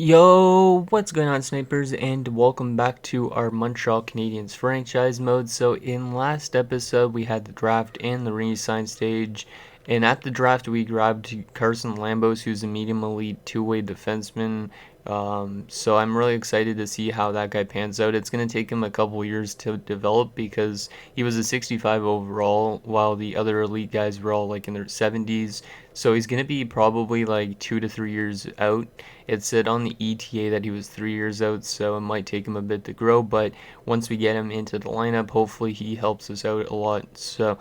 Yo, what's going on, snipers, and welcome back to our Montreal Canadiens franchise mode. So in last episode we had the draft and the re-sign stage, and at the draft we grabbed Carson Lambos, who's a medium elite two-way defenseman. So I'm really excited to see how that guy pans out. It's going to take him a couple years to develop because he was a 65 overall, while the other elite guys were all like in their 70s. So he's going to be probably like 2 to 3 years out. It said on the ETA that he was 3 years out, so it might take him a bit to grow. But once we get him into the lineup, hopefully he helps us out a lot. So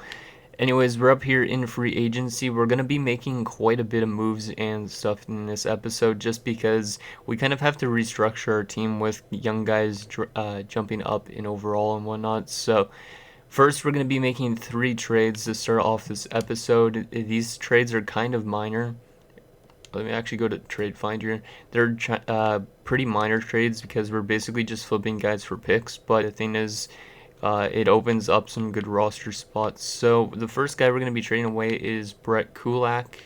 anyways, we're up here in free agency. We're going to be making quite a bit of moves and stuff in this episode just because we kind of have to restructure our team with young guys jumping up in overall and whatnot. So first, we're going to be making 3 trades to start off this episode. These trades are kind of minor. Let me actually go to trade finder. They're pretty minor trades because we're basically just flipping guys for picks. But the thing is, it opens up some good roster spots. So the first guy we're going to be trading away is Brett Kulak.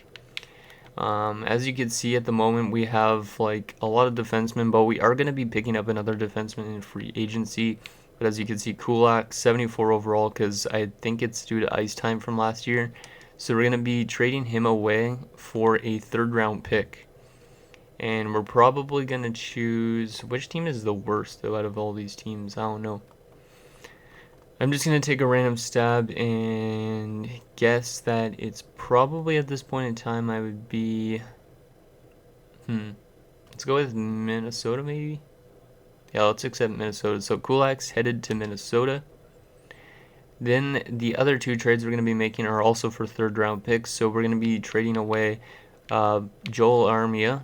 As you can see at the moment, we have like a lot of defensemen, but we are going to be picking up another defenseman in free agency. But as you can see, Kulak 74 overall because I think it's due to ice time from last year. So we're going to be trading him away for a third-round pick. And we're probably going to choose... Which team is the worst, though, out of all these teams? I don't know. I'm just going to take a random stab and guess that it's probably at this point in time I would be... Let's go with Minnesota, maybe? Yeah, let's accept Minnesota. So Kulak's headed to Minnesota. Then the other 2 trades we're going to be making are also for third-round picks. So we're going to be trading away Joel Armia.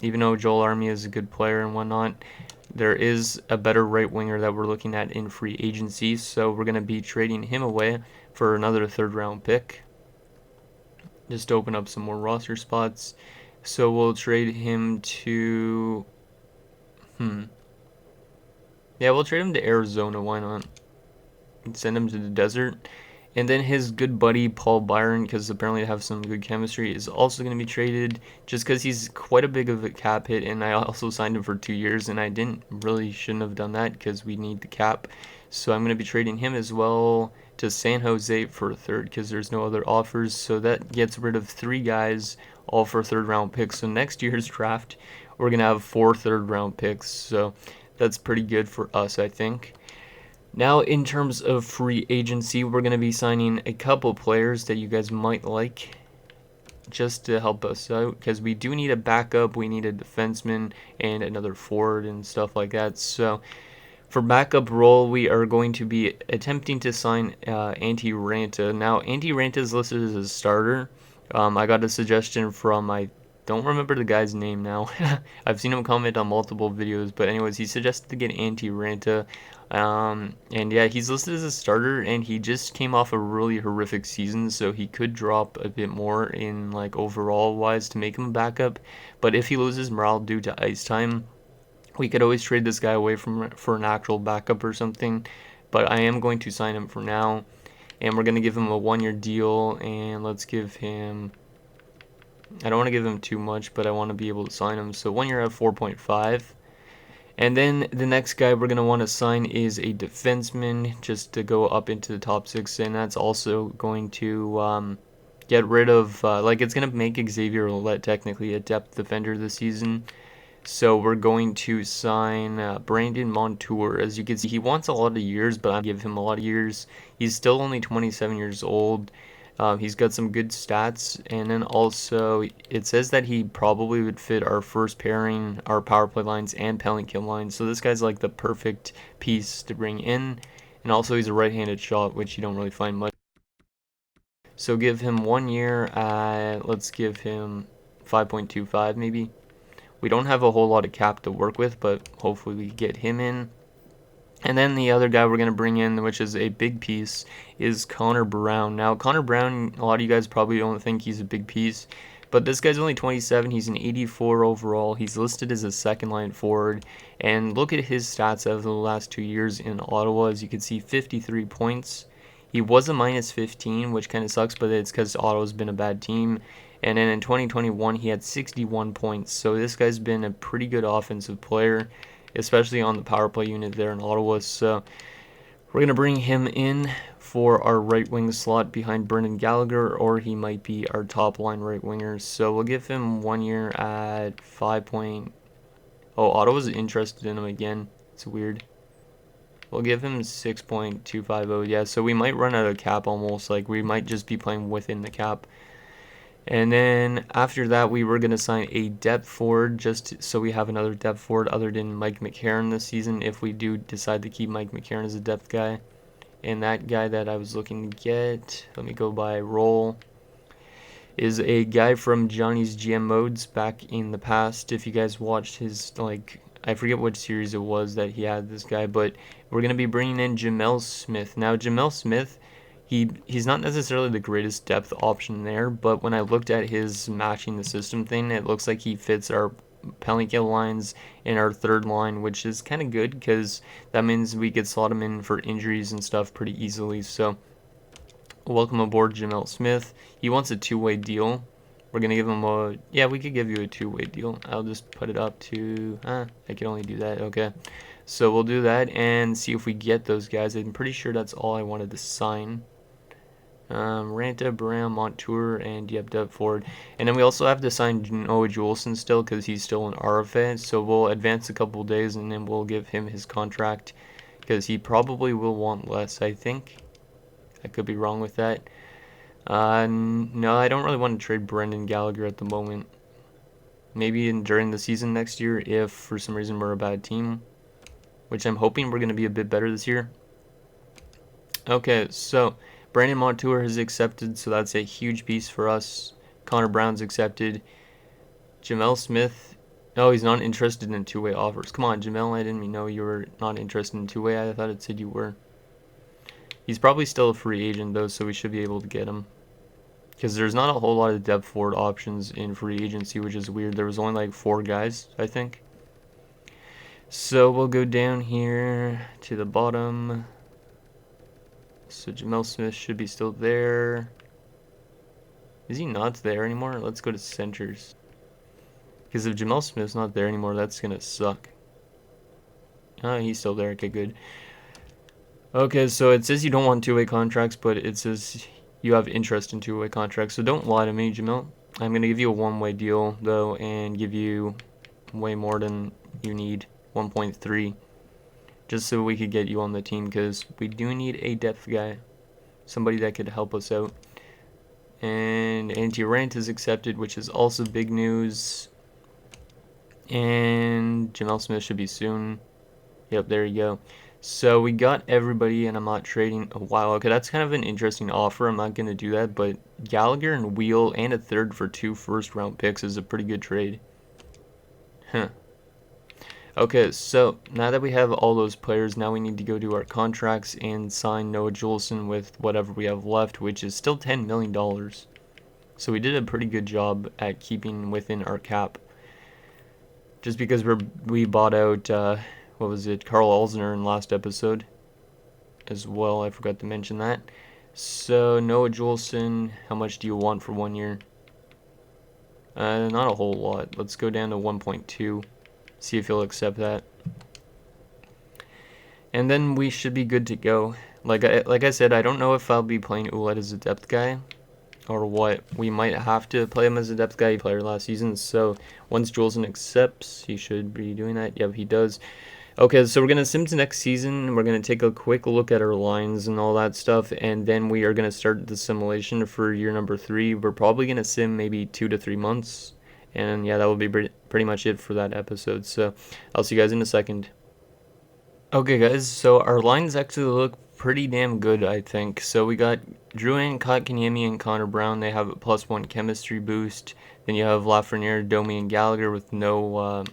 Even though Joel Armia is a good player and whatnot, there is a better right winger that we're looking at in free agency. So we're going to be trading him away for another third-round pick. Just to open up some more roster spots. So we'll trade him to... Yeah, we'll trade him to Arizona. Why not? Send him to the desert. And then his good buddy Paul Byron, because apparently they have some good chemistry, is also going to be traded just because he's quite a big of a cap hit. And I also signed him for 2 years, and I shouldn't have done that because we need the cap. So I'm going to be trading him as well to San Jose for a third because there's no other offers. So that gets rid of 3 guys, all for third-round picks. So next year's draft, we're going to have 4 third-round picks. So that's pretty good for us, I think. Now, in terms of free agency, we're going to be signing a couple players that you guys might like just to help us out because we do need a backup, we need a defenseman, and another forward and stuff like that. So, for backup role, we are going to be attempting to sign Antti Ranta. Now, Antti Ranta is listed as a starter. I got a suggestion from, I don't remember the guy's name now. I've seen him comment on multiple videos, but anyways, he suggested to get Antti Ranta. And yeah, he's listed as a starter, and he just came off a really horrific season, so he could drop a bit more in like overall wise to make him a backup. But if he loses morale due to ice time, we could always trade this guy away for an actual backup or something. But I am going to sign him for now, and we're going to give him a 1-year deal, and let's give him... I don't want to give him too much, but I want to be able to sign him. So 1 year at 4.5. And then the next guy we're going to want to sign is a defenseman just to go up into the top 6. And that's also going to get rid of, it's going to make Xavier Ouellet technically a depth defender this season. So we're going to sign Brandon Montour. As you can see, he wants a lot of years, but I give him a lot of years. He's still only 27 years old. He's got some good stats, and then also it says that he probably would fit our first pairing, our power play lines, and penalty kill lines. So this guy's like the perfect piece to bring in, and also he's a right-handed shot, which you don't really find much. So give him 1 year at, let's give him 5.25 maybe. We don't have a whole lot of cap to work with, but hopefully we get him in. And then the other guy we're going to bring in, which is a big piece, is Connor Brown. Now, Connor Brown, a lot of you guys probably don't think he's a big piece, but this guy's only 27. He's an 84 overall. He's listed as a second-line forward. And look at his stats over the last 2 years in Ottawa. As you can see, 53 points. He was a minus 15, which kind of sucks, but it's because Ottawa's been a bad team. And then in 2021, he had 61 points. So this guy's been a pretty good offensive player, especially on the power play unit there in Ottawa. So we're going to bring him in for our right wing slot behind Brendan Gallagher, or he might be our top line right winger. So we'll give him 1 year at 5 point. Oh, Ottawa's interested in him again. It's weird. We'll give him 6.250. Yeah, so we might run out of cap almost. Like, we might just be playing within the cap. And then after that, we were going to sign a depth forward just so we have another depth forward other than Mike McCarron this season if we do decide to keep Mike McCarron as a depth guy. And that guy that I was looking to get, let me go by role, is a guy from Johnny's GM modes back in the past. If you guys watched his, like, I forget what series it was that he had this guy, but we're going to be bringing in Jamel Smith. Now, Jamel Smith, he's not necessarily the greatest depth option there, but when I looked at his matching the system thing, it looks like he fits our penalty kill lines and our third line, which is kind of good because that means we could slot him in for injuries and stuff pretty easily. So welcome aboard, Jamel Smith. He wants a two-way deal. We're going to give him a, yeah, we could give you a two-way deal. I'll just put it up to, I can only do that, okay. So we'll do that and see if we get those guys. I'm pretty sure that's all I wanted to sign. Ranta, Bram, Montour, and yep, depth forward. And then we also have to sign Noah Juleson still because he's still an RFA. So we'll advance a couple days and then we'll give him his contract because he probably will want less, I think. I could be wrong with that. No, I don't really want to trade Brendan Gallagher at the moment. Maybe during the season next year if for some reason we're a bad team, which I'm hoping we're going to be a bit better this year. Okay, so Brandon Montour has accepted, so that's a huge piece for us. Connor Brown's accepted. Jamel Smith, oh, he's not interested in two-way offers. Come on, Jamel, I didn't know you were not interested in two-way. I thought it said you were. He's probably still a free agent, though, so we should be able to get him. Because there's not a whole lot of depth forward options in free agency, which is weird. There was only like 4 guys, I think. So we'll go down here to the bottom. So Jamel Smith should be still there. Is he not there anymore? Let's go to centers. Because if Jamel Smith's not there anymore, that's going to suck. Oh, he's still there. Okay, good. Okay, so it says you don't want two-way contracts, but it says you have interest in two-way contracts. So don't lie to me, Jamel. I'm going to give you a one-way deal, though, and give you way more than you need, 1.3. Just so we could get you on the team, because we do need a depth guy. Somebody that could help us out. And Anti-Rant is accepted, which is also big news. And Jamel Smith should be soon. Yep, there you go. So we got everybody, and I'm not trading. Oh, wow, okay, that's kind of an interesting offer. I'm not going to do that, but Gallagher and Wheel and a third for 2 first-round picks is a pretty good trade. Huh. Okay, so now that we have all those players, now we need to go do our contracts and sign Noah Juleson with whatever we have left, which is still $10 million. So we did a pretty good job at keeping within our cap. Just because we bought out, what was it, Carl Alzner in last episode as well. I forgot to mention that. So Noah Juleson, how much do you want for 1 year? Not a whole lot. Let's go down to 1.2. See if he'll accept that. And then we should be good to go. Like I said, I don't know if I'll be playing Ouellette as a depth guy or what. We might have to play him as a depth guy. He played last season, so once Juleson accepts, he should be doing that. Yep, he does. Okay, so we're going to sim to next season. We're going to take a quick look at our lines and all that stuff, and then we are going to start the simulation for year number 3. We're probably going to sim maybe 2 to 3 months. And yeah, that will be pretty much it for that episode. So I'll see you guys in a second. Okay, guys, so our lines actually look pretty damn good, I think. So we got Drouin, Kotkaniemi, and Connor Brown. They have a +1 chemistry boost. Then you have Lafreniere, Domi, and Gallagher with no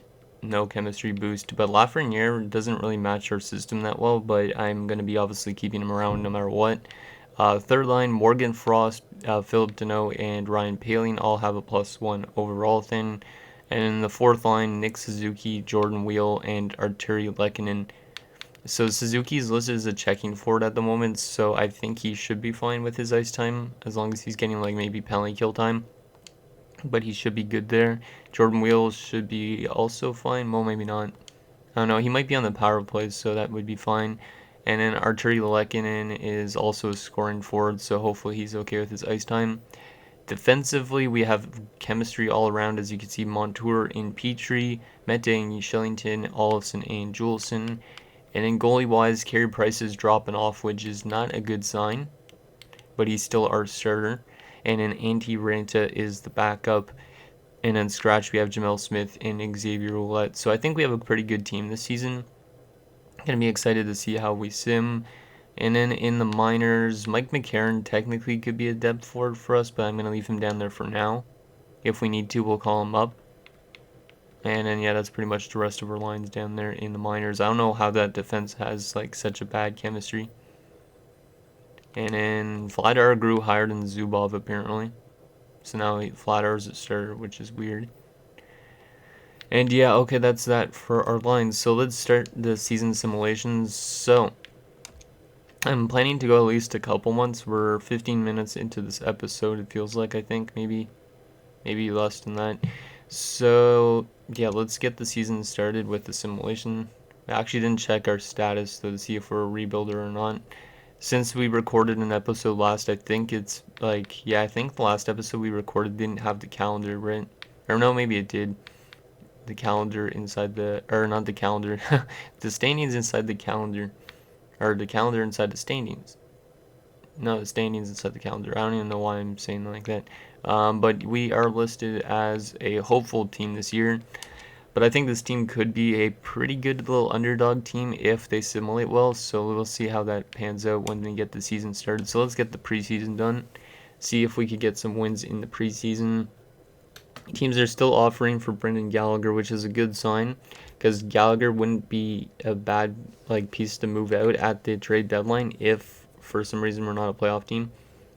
chemistry boost. But Lafreniere doesn't really match our system that well, but I'm going to be obviously keeping him around no matter what. Third line, Morgan Frost, Philip Deneau, and Ryan Paling all have a +1 overall thing. And in the fourth line, Nick Suzuki, Jordan Wheel, and Arturi Lehkonen So Suzuki's listed as a checking forward at the moment, so I think he should be fine with his ice time as long as he's getting like maybe penalty kill time. But he should be good there. Jordan Wheel should be also fine. Well, maybe not. I don't know. He might be on the power play, so that would be fine. And then Arturi Lehkonen is also a scoring forward, so hopefully he's okay with his ice time. Defensively, we have chemistry all around, as you can see, Montour and Petrie, Mete and Shellington, Olofsson and Juleson. And then goalie-wise, Carey Price is dropping off, which is not a good sign, but he's still our starter. And then Antti Ranta is the backup. And then scratch, we have Jamel Smith and Xavier Ouellet. So I think we have a pretty good team this season. Gonna be excited to see how we sim. And then in the minors, Mike McCarron technically could be a depth forward for us, but I'm gonna leave him down there for now. If we need to, we'll call him up. And then yeah, that's pretty much the rest of our lines down there in the minors. I don't know how that defense has like such a bad chemistry. And then Vladar grew higher than Zubov apparently. So now Vladar's a starter, which is weird. And yeah, okay, that's that for our lines. So let's start the season simulations. So I'm planning to go at least a couple months. We're 15 minutes into this episode, it feels like, I think. Maybe less than that. So yeah, let's get the season started with the simulation. I actually didn't check our status though to see if we're a rebuilder or not. Since we recorded an episode last, I think it's like, yeah, I think the last episode we recorded didn't have the calendar, right? Or no, maybe it did. The calendar inside the, or not the calendar, the standings inside the calendar, or the calendar inside the standings. No, the standings inside the calendar. I don't even know why I'm saying like that. But we are listed as a hopeful team this year. But I think this team could be a pretty good little underdog team if they simulate well. So we'll see how that pans out when they get the season started. So let's get the preseason done. See if we could get some wins in the preseason. Teams are still offering for Brendan Gallagher, which is a good sign because Gallagher wouldn't be a bad like piece to move out at the trade deadline if for some reason we're not a playoff team,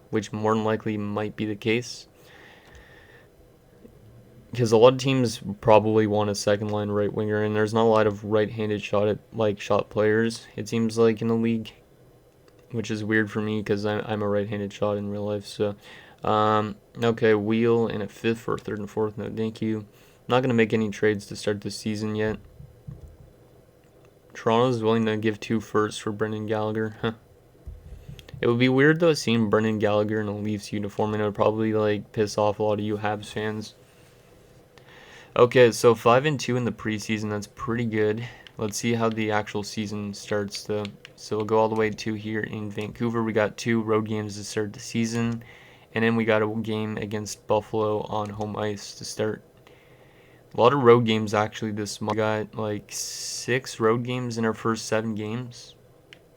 which more than likely might be the case. Because a lot of teams probably want a second line right winger, and there's not a lot of right-handed shot players. It seems like in the league, which is weird for me because I'm a right-handed shot in real life. So, okay, Wheel and a fifth for a third and fourth. No, thank you. I'm not gonna make any trades to start the season yet. Toronto's willing to give 2 firsts for Brendan Gallagher. Huh. It would be weird though seeing Brendan Gallagher in a Leafs uniform, and it would probably like piss off a lot of you Habs fans. Okay, so 5-2 in the preseason. That's pretty good. Let's see how the actual season starts though. So we'll go all the way to here in Vancouver. We got 2 road games to start the season, and then we got a game against Buffalo on home ice to start. A lot of road games actually this month. We got like 6 road games in our first 7 games.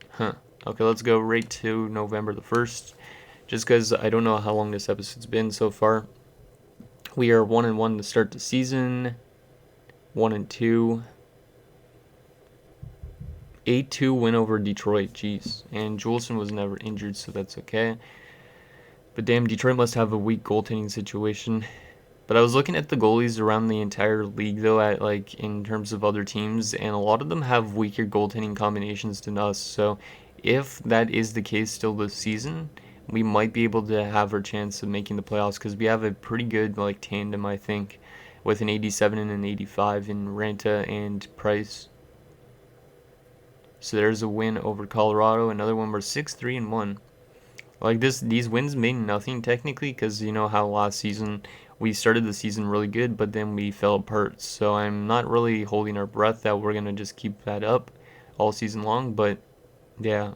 Huh. Okay, let's go right to November the 1st. Just because I don't know how long this episode's been so far. We are 1-1 to start the season. 1-2. 8-2 win over Detroit. Jeez. And Juleson was never injured, so that's okay. But damn, Detroit must have a weak goaltending situation. But I was looking at the goalies around the entire league, though, at like in terms of other teams, and a lot of them have weaker goaltending combinations than us. So if that is the case still this season, we might be able to have our chance of making the playoffs because we have a pretty good like tandem, I think, with an 87 and an 85 in Ranta and Price. So there's a win over Colorado. Another one. We're 6-3-1. Like these wins mean nothing technically because you know how last season we started the season really good, but then we fell apart. So I'm not really holding our breath that we're gonna just keep that up all season long. But yeah.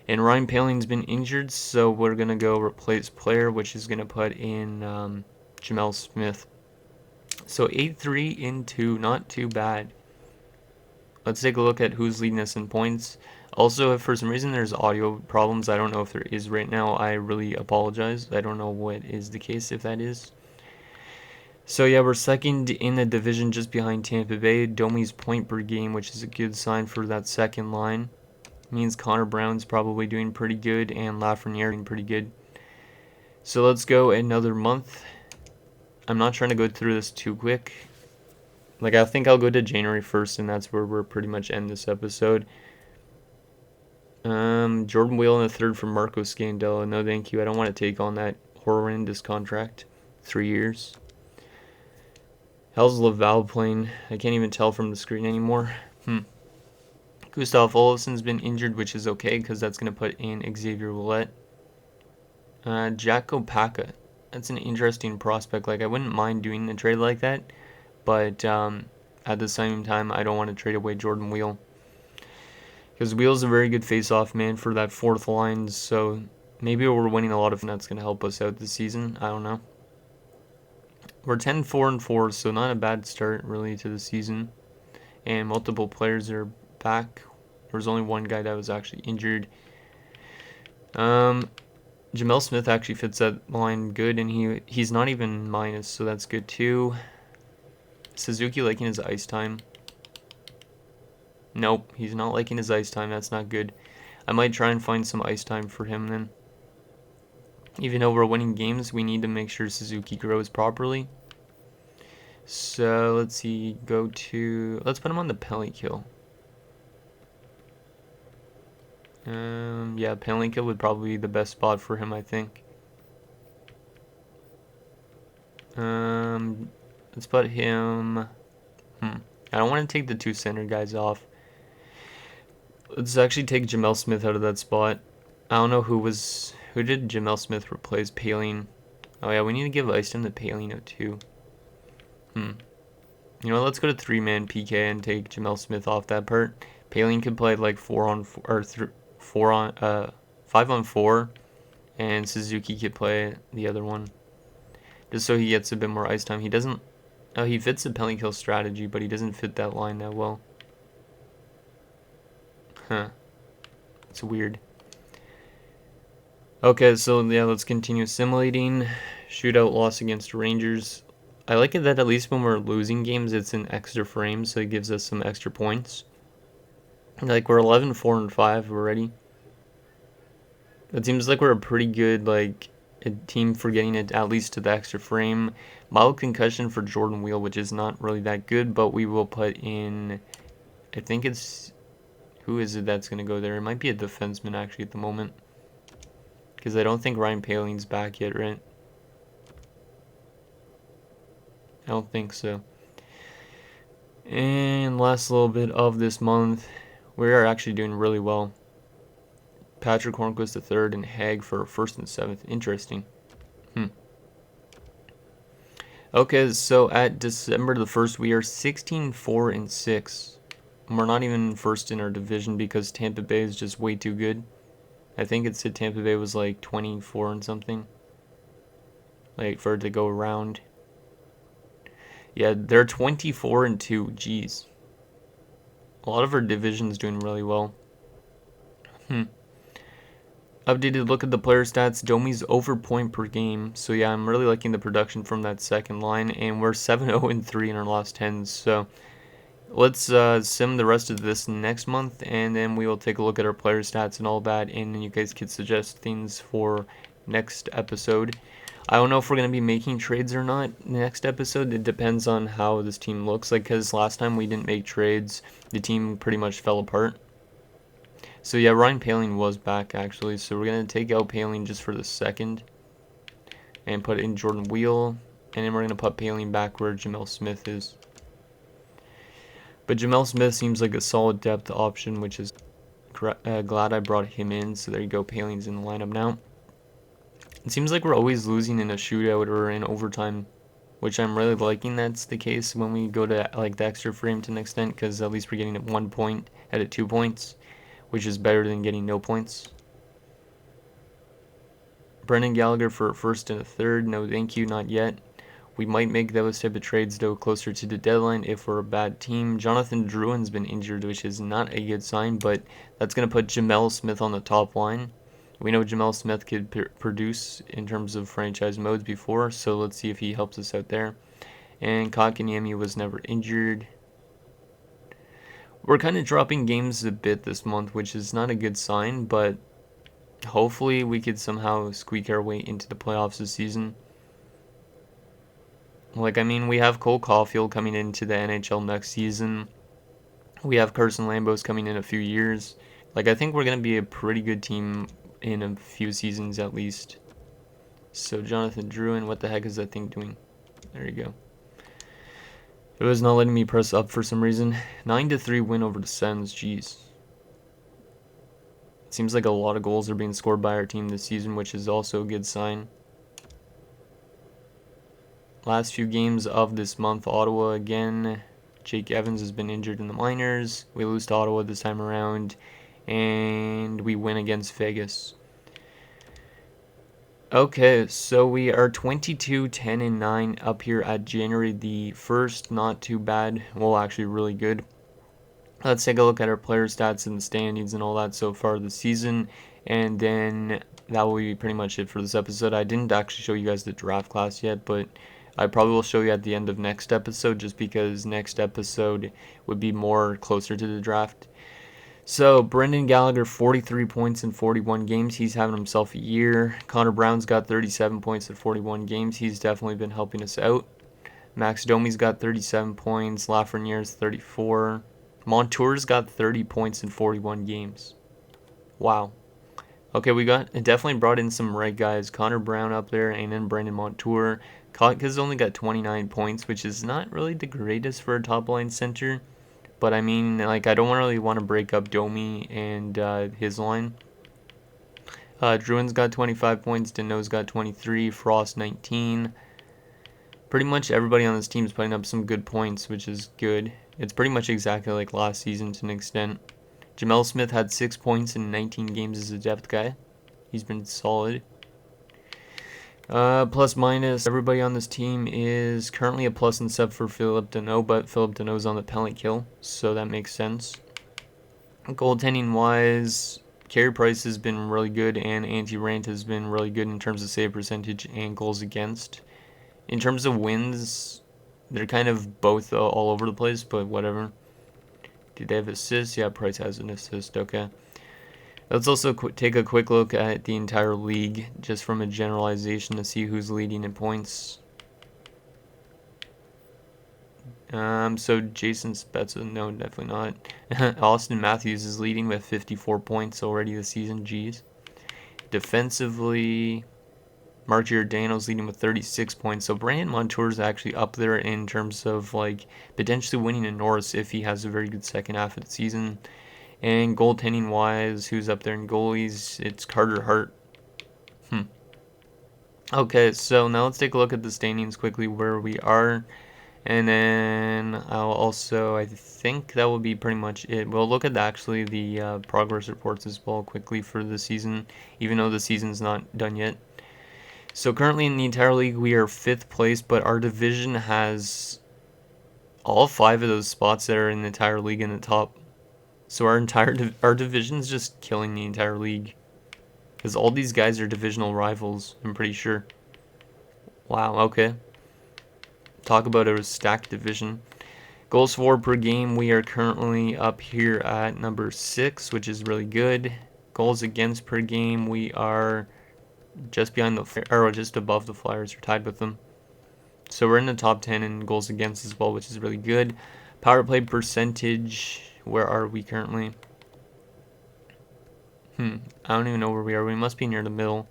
And Ryan Paling's been injured, so we're going to go replace player, which is going to put in Jamel Smith. So 8-3-2, not too bad. Let's take a look at who's leading us in points. Also, if for some reason there's audio problems, I don't know if there is right now, I really apologize. I don't know what is the case if that is. So yeah, we're second in the division just behind Tampa Bay. Domi's point per game, which is a good sign for that second line. Means Connor Brown's probably doing pretty good and Lafreniere doing pretty good. So let's go another month. I'm not trying to go through this too quick. Like I think I'll go to January 1st and that's where we're pretty much end this episode. Jordan Wheel in the third for Marco Scandella. No, thank you. I don't want to take on that horrendous contract. 3 years. How's Laval playing? I can't even tell from the screen anymore. Gustav Olofsson's been injured, which is okay because that's going to put in Xavier Ouellet. Jack Opaka. That's an interesting prospect. Like, I wouldn't mind doing a trade like that, but at the same time, I don't want to trade away Jordan Wheel. Because Wheel's a very good face-off man for that fourth line, so maybe we're winning a lot of, and that's going to help us out this season. I don't know. We're 10-4-4, so not a bad start, really, to the season. And multiple players are back. There was only one guy that was actually injured. Jamel Smith actually fits that line good, and he's not even minus, so that's good too. Suzuki liking his ice time. Nope, he's not liking his ice time. That's not good. I might try and find some ice time for him then. Even though we're winning games, we need to make sure Suzuki grows properly. So let's see, let's put him on the penalty kill. Yeah, penalty kill would probably be the best spot for him, I think. Let's put him. I don't want to take the two center guys off. Let's actually take Jamel Smith out of that spot. I don't know who did Jamel Smith replace? Paling. Oh yeah, we need to give ice time to Paling too. You know, let's go to 3-man PK and take Jamel Smith off that part. Paling could play like 5-on-4, and Suzuki could play the other one, just so he gets a bit more ice time. He doesn't. Oh, he fits the penalty kill strategy, but he doesn't fit that line that well. It's weird. Okay, so yeah, let's continue simulating. Shootout loss against Rangers. I like it that at least when we're losing games, it's an extra frame, so it gives us some extra points. Like, we're 11-4-5 already. It seems like we're a pretty good, like, a team for getting it at least to the extra frame. Mild concussion for Jordan Wheel, which is not really that good, but we will put in, I think it's, who is it that's going to go there? It might be a defenseman, actually, at the moment. Because I don't think Ryan Paling's back yet, right? I don't think so. And last little bit of this month, we are actually doing really well. Patrick Hornquist the third and Hag for first and seventh. Interesting. Okay, so at December the 1st, we are 16-4-6. We're not even first in our division because Tampa Bay is just way too good. I think it said Tampa Bay was like 24 and something. Like, for it to go around. Yeah, they're 24-2. Jeez. A lot of our division's doing really well. Updated look at the player stats. Domi's over point per game. So yeah, I'm really liking the production from that second line. And we're 7-0-3 in our last 10. So let's sim the rest of this next month. And then we will take a look at our player stats and all that. And then you guys can suggest things for next episode. I don't know if we're going to be making trades or not next episode. It depends on how this team looks. Like, because last time we didn't make trades, the team pretty much fell apart. So yeah, Ryan Paling was back actually. So we're going to take out Paling just for the second. And put in Jordan Wheel. And then we're going to put Paling back where Jamel Smith is. But Jamel Smith seems like a solid depth option, which is glad I brought him in. So there you go, Paling's in the lineup now. It seems like we're always losing in a shootout or in overtime, which I'm really liking that's the case when we go to like the extra frame to an extent, because at least we're getting 1 point out of 2 points, which is better than getting no points. Brendan Gallagher for a first and a third. No, thank you, not yet. We might make those type of trades, though, closer to the deadline if we're a bad team. Jonathan Drouin's been injured, which is not a good sign, but that's going to put Jamel Smith on the top line. We know Jamel Smith could produce in terms of franchise modes before, so let's see if he helps us out there. And Kotkaniemi was never injured. We're kind of dropping games a bit this month, which is not a good sign, but hopefully we could somehow squeak our way into the playoffs this season. Like, I mean, we have Cole Caulfield coming into the NHL next season. We have Carson Lambos coming in a few years. Like, I think we're going to be a pretty good team in a few seasons at least. So, Jonathan Drouin, what the heck is that thing doing? There you go. It was not letting me press up for some reason. 9-3 win over the Sens, jeez. It seems like a lot of goals are being scored by our team this season, which is also a good sign. Last few games of this month, Ottawa again. Jake Evans has been injured in the minors. We lose to Ottawa this time around, and we win against Vegas. Okay, so we are 22, 10, and 9 up here at January the 1st. Not too bad. Well, actually really good. Let's take a look at our player stats and the standings and all that so far this season, and then that will be pretty much it for this episode. I didn't actually show you guys the draft class yet, but I probably will show you at the end of next episode, just because next episode would be more closer to the draft. So, Brendan Gallagher, 43 points in 41 games. He's having himself a year. Connor Brown's got 37 points in 41 games. He's definitely been helping us out. Max Domi's got 37 points. Lafreniere's 34. Montour's got 30 points in 41 games. Wow. Okay, we definitely brought in some right guys. Connor Brown up there, and then Brandon Montour. Kotka's only got 29 points, which is not really the greatest for a top-line center. But, I mean, like, I don't really want to break up Domi and his line. Drouin's got 25 points. Deneau's got 23. Frost, 19. Pretty much everybody on this team is putting up some good points, which is good. It's pretty much exactly like last season to an extent. Jamel Smith had 6 points in 19 games as a depth guy. He's been solid. Plus minus, everybody on this team is currently a plus except for Philip Deneau, but Philip Deneau's on the penalty kill, so that makes sense. Goaltending wise, Carey Price has been really good, and Antti Rant has been really good in terms of save percentage and goals against. In terms of wins, they're kind of both all over the place, but whatever. Do they have assists? Yeah, Price has an assist, okay. Let's also take a quick look at the entire league, just from a generalization to see who's leading in points. So Jason Spezza, no, definitely not. Austin Matthews is leading with 54 points already this season, geez. Defensively, Mark Giordano's leading with 36 points, so Brandon Montour is actually up there in terms of, like, potentially winning a Norris if he has a very good second half of the season. And goaltending wise, who's up there in goalies? It's Carter Hart. Okay, so now let's take a look at the standings quickly where we are. And then I'll also, I think that will be pretty much it. We'll look at actually the progress reports as well quickly for the season, even though the season's not done yet. So currently in the entire league, we are 5th place, but our division has all 5 of those spots that are in the entire league in the top. So our division's just killing the entire league, because all these guys are divisional rivals, I'm pretty sure. Wow, okay. Talk about a stacked division. Goals for per game, we are currently up here at number 6, which is really good. Goals against per game, we are just behind or just above the Flyers. We're tied with them. So we're in the top 10 in goals against as well, which is really good. Power play percentage, where are we currently? I don't even know where we are. We must be near the middle.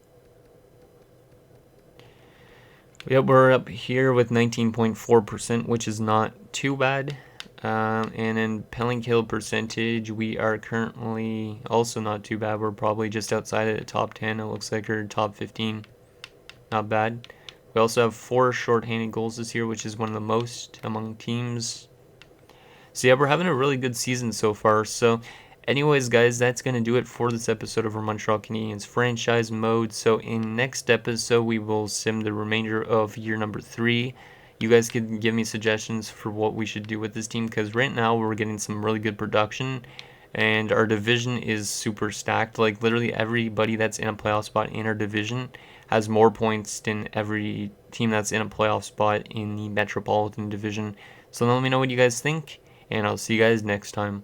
Yep, we're up here with 19.4%, which is not too bad. And in penalty kill percentage, we are currently also not too bad. We're probably just outside of the top 10. It looks like we're top 15. Not bad. We also have 4 shorthanded goals this year, which is one of the most among teams. So yeah, we're having a really good season so far. So anyways, guys, that's going to do it for this episode of our Montreal Canadiens franchise mode. So in next episode, we will sim the remainder of year number 3. You guys can give me suggestions for what we should do with this team, because right now we're getting some really good production, and our division is super stacked. Like, literally everybody that's in a playoff spot in our division has more points than every team that's in a playoff spot in the Metropolitan Division. So let me know what you guys think, and I'll see you guys next time.